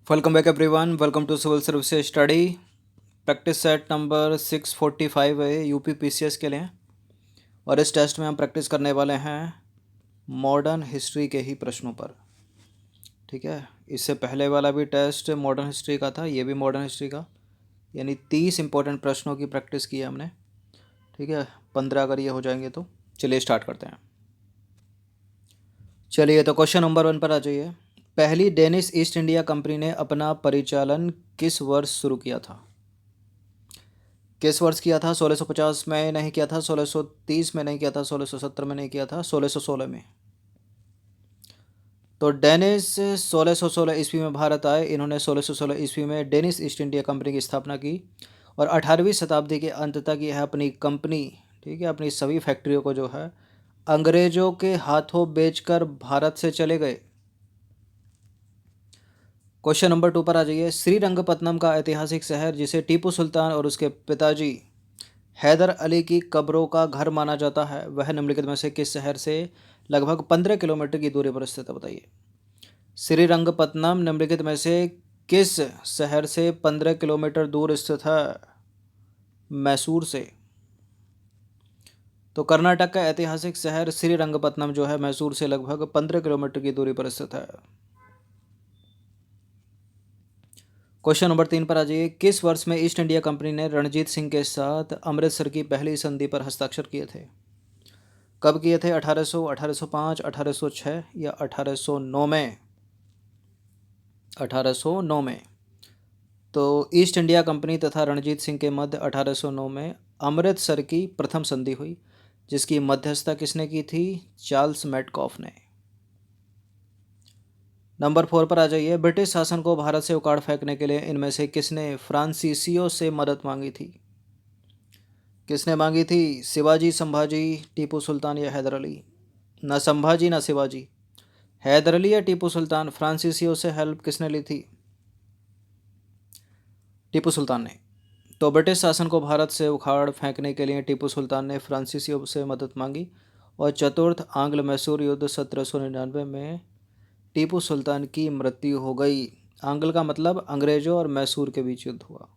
Welcome back everyone. Welcome to civil services study. Practice set number 645 है UP PCS के लिए। और इस टेस्ट में हम प्रैक्टिस करने वाले हैं मॉडर्न हिस्ट्री के ही प्रश्नों पर। ठीक है, इससे पहले वाला भी टेस्ट मॉडर्न हिस्ट्री का था, ये भी मॉडर्न हिस्ट्री का, यानी 30 इंपॉर्टेंट प्रश्नों की प्रैक्टिस की है हमने। ठीक है, 15 अगर ये हो जाएंगे तो चलिए स्टार्ट करते हैं। चलिए तो क्वेश्चन नंबर 1 पर आ जाइए। पहली डेनिश ईस्ट इंडिया कंपनी ने अपना परिचालन किस वर्ष शुरू किया था? किस वर्ष किया था? 1650 में नहीं किया था, 1630 में नहीं किया था, 1670 में नहीं किया था, 1616 में। तो डेनिश 1616 ईस्वी में भारत आए। इन्होंने 1616 ईस्वी में डेनिश ईस्ट इंडिया कंपनी की स्थापना की और 18वीं शताब्दी के अंत तक यह अपनी कंपनी, ठीक है, अपनी सभी फैक्ट्रियों को जो है अंग्रेजों के हाथों बेचकर भारत से चले गए। क्वेश्चन नंबर 2 पर आ जाइए। श्रीरंगपत्तनम का ऐतिहासिक शहर, जिसे टीपू सुल्तान और उसके पिताजी हैदर अली की कब्रों का घर माना जाता है, वह निम्नलिखित में से किस शहर से लगभग 15 किलोमीटर की दूरी पर स्थित है? बताइए। श्रीरंगपत्तनम निम्नलिखित में से किस शहर से 15 किलोमीटर दूर स्थित है? मैसूर से। तो कर्नाटक का ऐतिहासिक शहर श्रीरंगपत्तनम जो है मैसूर से लगभग 15 किलोमीटर की दूरी पर स्थित है। क्वेश्चन नंबर 3 पर आ जाइए। किस वर्ष में ईस्ट इंडिया कंपनी ने रणजीत सिंह के साथ अमृतसर की पहली संधि पर हस्ताक्षर किए थे? कब किए थे? 1800, 1805, 1806 या 1809 में? 1809 में। तो ईस्ट इंडिया कंपनी तथा रणजीत सिंह के मध्य 1809 में अमृतसर की प्रथम संधि हुई, जिसकी मध्यस्थता किसने की थी? चार्ल्स मेटकॉफ ने। नंबर 4 पर आ जाइए। ब्रिटिश शासन को भारत से उखाड़ फेंकने के लिए इनमें से किसने फ्रांसीसियों से मदद मांगी थी? किसने मांगी थी? शिवाजी, संभाजी, टीपू सुल्तान या हैदर अली? ना संभाजी ना शिवाजी। हैदर अली या टीपू सुल्तान? फ्रांसीसियों से हेल्प किसने ली थी? टीपू सुल्तान ने। तो ब्रिटिश शासन को भारत से उखाड़ फेंकने के लिए टीपू सुल्तान ने फ्रांसीसियों से मदद मांगी और चतुर्थ आंग्ल मैसूर युद्ध 1799 में टीपू सुल्तान की मृत्यु हो गई। आंग्ल का मतलब अंग्रेजों और मैसूर के बीच युद्ध हुआ,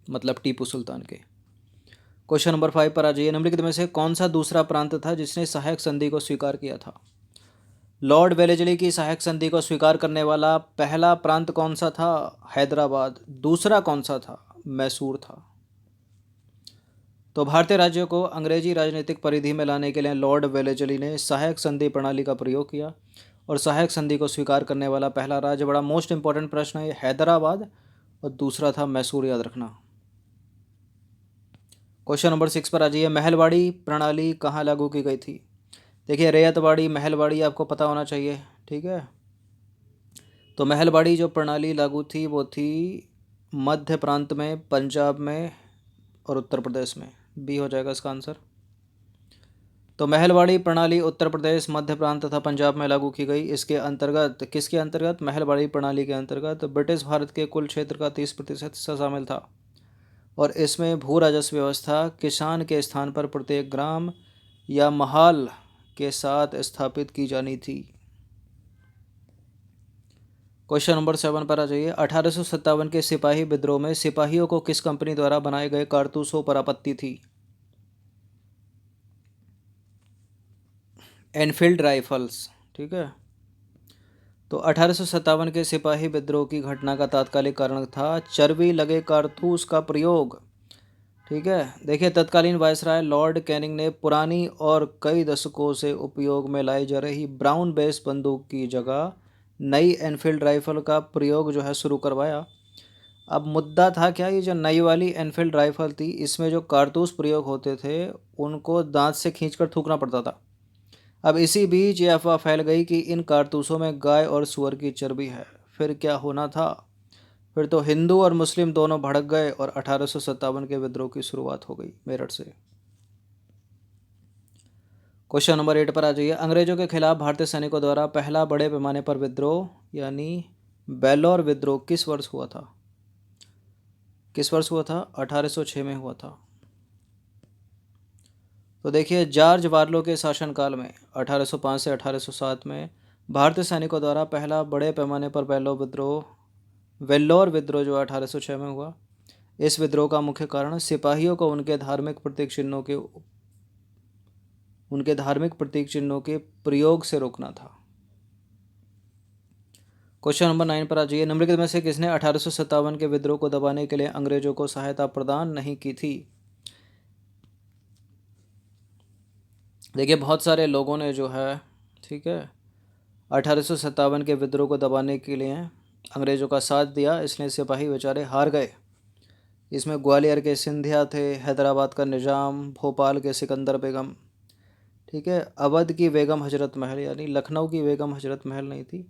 मतलब टीपू सुल्तान के। क्वेश्चन नंबर 5 पर आ जाइए। निम्नलिखित में से कौन सा दूसरा प्रांत था जिसने सहायक संधि को स्वीकार किया था? लॉर्ड वेलेजली की सहायक संधि को स्वीकार करने वाला पहला प्रांत कौन सा था? हैदराबाद। दूसरा कौन सा था? मैसूर था। तो भारतीय राज्यों को अंग्रेजी राजनीतिक परिधि में लाने के लिए लॉर्ड वेलेजली ने सहायक संधि प्रणाली का प्रयोग किया और सहायक संधि को स्वीकार करने वाला पहला राज्य, बड़ा मोस्ट इंपॉर्टेंट प्रश्न है, हैदराबाद, और दूसरा था मैसूर, याद रखना। क्वेश्चन नंबर 6 पर आ जाइए। महलवाड़ी प्रणाली कहाँ लागू की गई थी? देखिए, रैयतवाड़ी, महलवाड़ी आपको पता होना चाहिए। ठीक है, तो महलवाड़ी जो प्रणाली लागू थी वो थी मध्य प्रांत में, पंजाब में और उत्तर प्रदेश में। बी हो जाएगा इसका आंसर। तो महलवाड़ी प्रणाली उत्तर प्रदेश, मध्य प्रांत तथा पंजाब में लागू की गई। इसके अंतर्गत, किसके अंतर्गत? महलवाड़ी प्रणाली के अंतर्गत ब्रिटिश भारत के कुल क्षेत्र का 30% हिस्सा शामिल था और इसमें भू राजस्व व्यवस्था किसान के स्थान पर प्रत्येक ग्राम या महाल के साथ स्थापित की जानी थी। क्वेश्चन नंबर 7 पर आ जाइए। 1857 के सिपाही विद्रोह में सिपाहियों को किस कंपनी द्वारा बनाए गए कारतूसों पर आपत्ति थी? Enfield rifles. ठीक है, तो 1857 के सिपाही विद्रोह की घटना का तात्कालिक कारण था चर्बी लगे कारतूस का प्रयोग। ठीक है, देखिए, तत्कालीन वायसराय लॉर्ड कैनिंग ने पुरानी और कई दशकों से उपयोग में लाई जा रही ब्राउन बेस बंदूक की जगह नई एनफील्ड राइफल का प्रयोग जो है शुरू करवाया। अब मुद्दा था क्या, ये जो नई वाली एनफील्ड राइफल थी, इसमें जो कारतूस प्रयोग होते थे उनको दांत से खींचकर थूकना पड़ता था। अब इसी बीच ये अफवाह फैल गई कि इन कारतूसों में गाय और सुअर की चर्बी है। फिर क्या होना था? फिर तो हिंदू और मुस्लिम दोनों भड़क गए और 1857 के विद्रोह की शुरुआत हो गई मेरठ से। क्वेश्चन नंबर 8 पर आ जाइए। अंग्रेजों के खिलाफ भारतीय सैनिकों द्वारा पहला बड़े पैमाने पर विद्रोह यानी बेलोर विद्रोह किस वर्ष हुआ था? किस वर्ष हुआ था? 1806 में हुआ था। तो देखिए, जॉर्ज वार्लो के शासनकाल में 1805 से 1807 में भारतीय सैनिकों द्वारा पहला बड़े पैमाने पर वेल्लोर विद्रोह जो 1806 में हुआ। इस विद्रोह का मुख्य कारण सिपाहियों को उनके धार्मिक प्रतीक चिन्हों के प्रयोग से रोकना था। क्वेश्चन नंबर 9 पर आ जाइए। निम्नलिखित में से किसने 1857 के विद्रोह को दबाने के लिए अंग्रेजों को सहायता प्रदान नहीं की थी? देखिए बहुत सारे लोगों ने जो है, ठीक है, 1857 के विद्रोह को दबाने के लिए अंग्रेजों का साथ दिया, इसलिए सिपाही बेचारे हार गए। इसमें ग्वालियर के सिंधिया थे, हैदराबाद का निज़ाम, भोपाल के सिकंदर बेगम, ठीक है, अवध की बेगम हजरत महल, यानी लखनऊ की बेगम हजरत महल नहीं थी,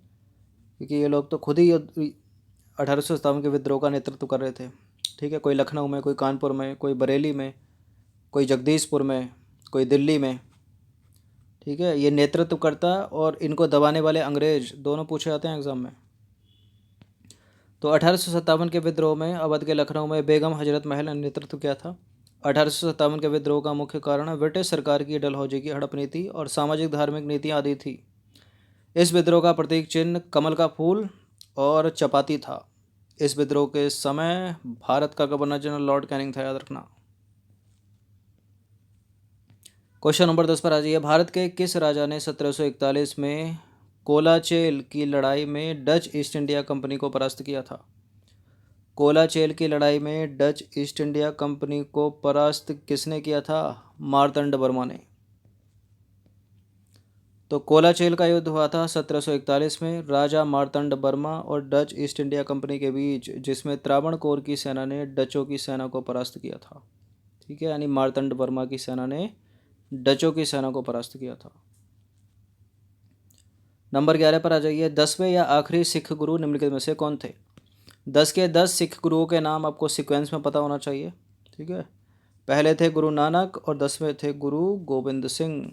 क्योंकि ये लोग तो खुद ही 1857 के विद्रोह का नेतृत्व कर रहे थे। ठीक है, कोई लखनऊ में, कोई कानपुर में, कोई बरेली में, कोई जगदीशपुर में, कोई दिल्ली में। ठीक है, ये नेतृत्व करता और इनको दबाने वाले अंग्रेज दोनों पूछे जाते हैं एग्जाम में। तो 1857 के विद्रोह में अवध के लखनऊ में बेगम हजरत महल ने नेतृत्व किया था। 1857 के विद्रोह का मुख्य कारण ब्रिटिश सरकार की डलहौजी की हड़प नीति और सामाजिक धार्मिक नीतियाँ आदि थी। इस विद्रोह का प्रतीक चिन्ह कमल का फूल और चपाती था। इस विद्रोह के समय भारत का गवर्नर जनरल लॉर्ड कैनिंग था, याद रखना। क्वेश्चन नंबर 10 पर आ जाइए। भारत के किस राजा ने 1741 में कोलाचेल की लड़ाई में डच ईस्ट इंडिया कंपनी को परास्त किया था? कोलाचेल की लड़ाई में डच ईस्ट इंडिया कंपनी को परास्त किसने किया था? मार्तंड वर्मा ने। तो कोलाचेल का युद्ध हुआ था 1741 में राजा मार्तंड वर्मा और डच ईस्ट इंडिया कंपनी के बीच, जिसमें त्रावणकोर की सेना ने डचों की सेना को परास्त किया था। ठीक है, यानी मार्तंड वर्मा की सेना ने डचों की सेना को परास्त किया था। नंबर 11 पर आ जाइए। 10वें या आखिरी सिख गुरु निम्नलिखित में से कौन थे? 10 के 10 सिख गुरुओं के नाम आपको सीक्वेंस में पता होना चाहिए। ठीक है, पहले थे गुरु नानक और 10वें थे गुरु गोविंद सिंह।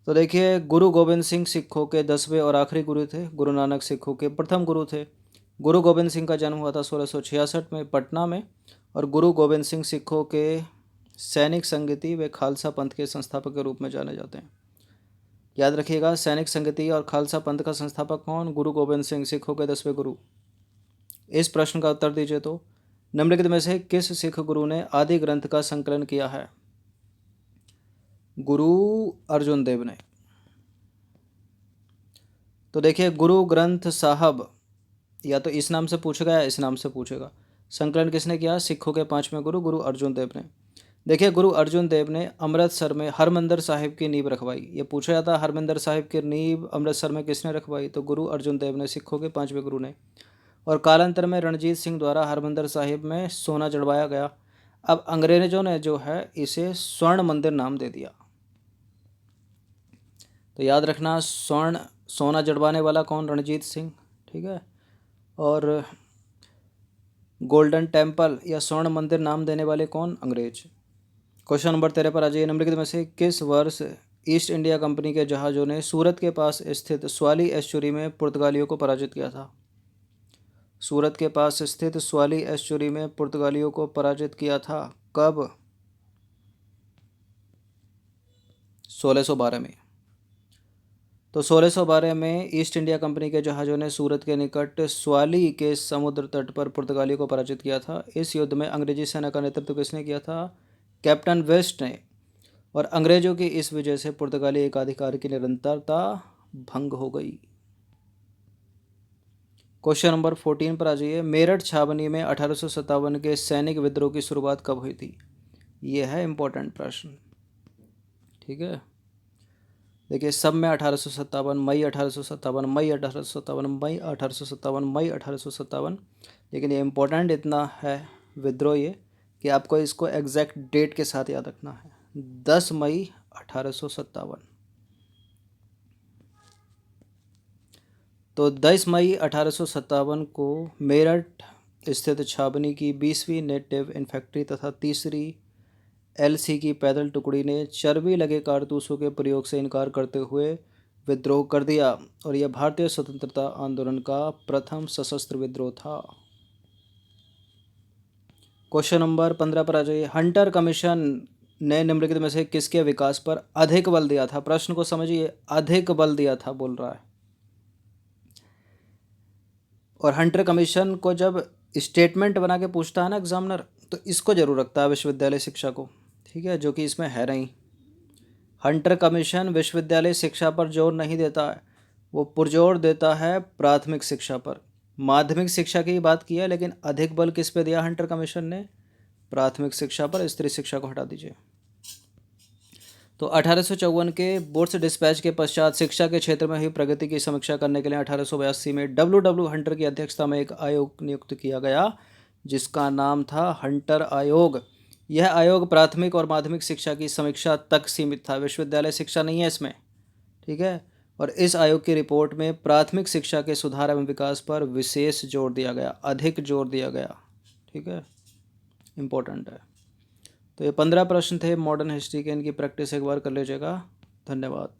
तो देखिए, गुरु गोविंद सिंह सिखों के 10वें और आखिरी गुरु थे। गुरु नानक सिखों के प्रथम गुरु थे। गुरु गोविंद सिंह का जन्म हुआ था 1666 में पटना में, और गुरु गोविंद सिंह सिखों के सैनिक संगति व खालसा पंथ के संस्थापक के रूप में जाने जाते हैं। याद रखिएगा, सैनिक संगति और खालसा पंथ का संस्थापक कौन? गुरु गोविंद सिंह, सिखों के 10वें गुरु। इस प्रश्न का उत्तर दीजिए। तो निम्नलिखित में से किस सिख गुरु ने आदि ग्रंथ का संकलन किया है? गुरु अर्जुन देव ने। तो देखिए, गुरु ग्रंथ साहब या तो इस नाम से पूछेगा या इस नाम से पूछेगा। संकलन किसने किया? सिखों के 5वें गुरु गुरु अर्जुन देव ने। देखिए, गुरु अर्जुन देव ने अमृतसर में हरमंदिर साहिब की नींव रखवाई। ये पूछा जाता है हरमंदिर साहिब की नींव अमृतसर में किसने रखवाई? तो गुरु अर्जुन देव ने, सिखों के 5वें गुरु ने। और कालांतर में रणजीत सिंह द्वारा हरमंदिर साहिब में सोना जड़वाया गया। अब अंग्रेजों ने जो है इसे स्वर्ण मंदिर नाम दे दिया। तो याद रखना, सोना जड़वाने वाला कौन? रणजीत सिंह। ठीक है, और गोल्डन टेम्पल या स्वर्ण मंदिर नाम देने वाले कौन? अंग्रेज। क्वेश्चन नंबर 13 पर आ जाइए। निम्नलिखित में से किस वर्ष ईस्ट इंडिया कंपनी के जहाज़ों ने सूरत के पास स्थित स्वाली एस्चुरी में पुर्तगालियों को पराजित किया था? सूरत के पास स्थित स्वाली एस्चुरी में पुर्तगालियों को पराजित किया था। कब? 1612 में। तो 1612 में ईस्ट इंडिया कंपनी के जहाज़ों ने सूरत के निकट स्वाली के समुद्र तट पर पुर्तगालियों को पराजित किया था। इस युद्ध में अंग्रेजी सेना का नेतृत्व किसने किया था? कैप्टन वेस्ट ने। और अंग्रेजों की इस विजय से पुर्तगाली एकाधिकार की निरंतरता भंग हो गई। क्वेश्चन नंबर 14 पर आ जाइए। मेरठ छावनी में 1857 के सैनिक विद्रोह की शुरुआत कब हुई थी? यह है इम्पोर्टेंट प्रश्न। ठीक है, देखिए सब में 1857, मई 1857, मई 1857, मई 1857, मई 1857, लेकिन ये इम्पोर्टेंट इतना है विद्रोह ये कि आपको इसको एग्जैक्ट डेट के साथ याद रखना है। 10 मई 1857। तो 10 मई 1857 को मेरठ स्थित छावनी की 20वीं नेटिव इन्फेंट्री तथा तीसरी एलसी की पैदल टुकड़ी ने चर्बी लगे कारतूसों के प्रयोग से इनकार करते हुए विद्रोह कर दिया, और यह भारतीय स्वतंत्रता आंदोलन का प्रथम सशस्त्र विद्रोह था। क्वेश्चन नंबर 15 पर आ जाइए। हंटर कमीशन ने निम्नलिखित में से किसके विकास पर अधिक बल दिया था? प्रश्न को समझिए, अधिक बल दिया था बोल रहा है। और हंटर कमीशन को जब स्टेटमेंट बना के पूछता है ना एग्जामिनर, तो इसको जरूर रखता है विश्वविद्यालय शिक्षा को, ठीक है, जो कि इसमें है नहीं। हंटर कमीशन विश्वविद्यालय शिक्षा पर जोर नहीं देता है, वो पुरजोर देता है प्राथमिक शिक्षा पर। माध्यमिक शिक्षा की बात की है, लेकिन अधिक बल किस पे दिया हंटर कमीशन ने? प्राथमिक शिक्षा पर। स्त्री शिक्षा को हटा दीजिए। तो 1854 के बोर्ड्स डिस्पैच के पश्चात शिक्षा के क्षेत्र में हुई प्रगति की समीक्षा करने के लिए 1882 में डब्ल्यू हंटर की अध्यक्षता में एक आयोग नियुक्त किया गया, जिसका नाम था हंटर आयोग। यह आयोग प्राथमिक और माध्यमिक शिक्षा की समीक्षा तक सीमित था, विश्वविद्यालय शिक्षा नहीं है इसमें, ठीक है। और इस आयोग की रिपोर्ट में प्राथमिक शिक्षा के सुधार एवं विकास पर विशेष जोर दिया गया, अधिक जोर दिया गया, ठीक है, इम्पोर्टेंट है। तो ये 15 प्रश्न थे मॉडर्न हिस्ट्री के, इनकी प्रैक्टिस एक बार कर लीजिएगा। धन्यवाद।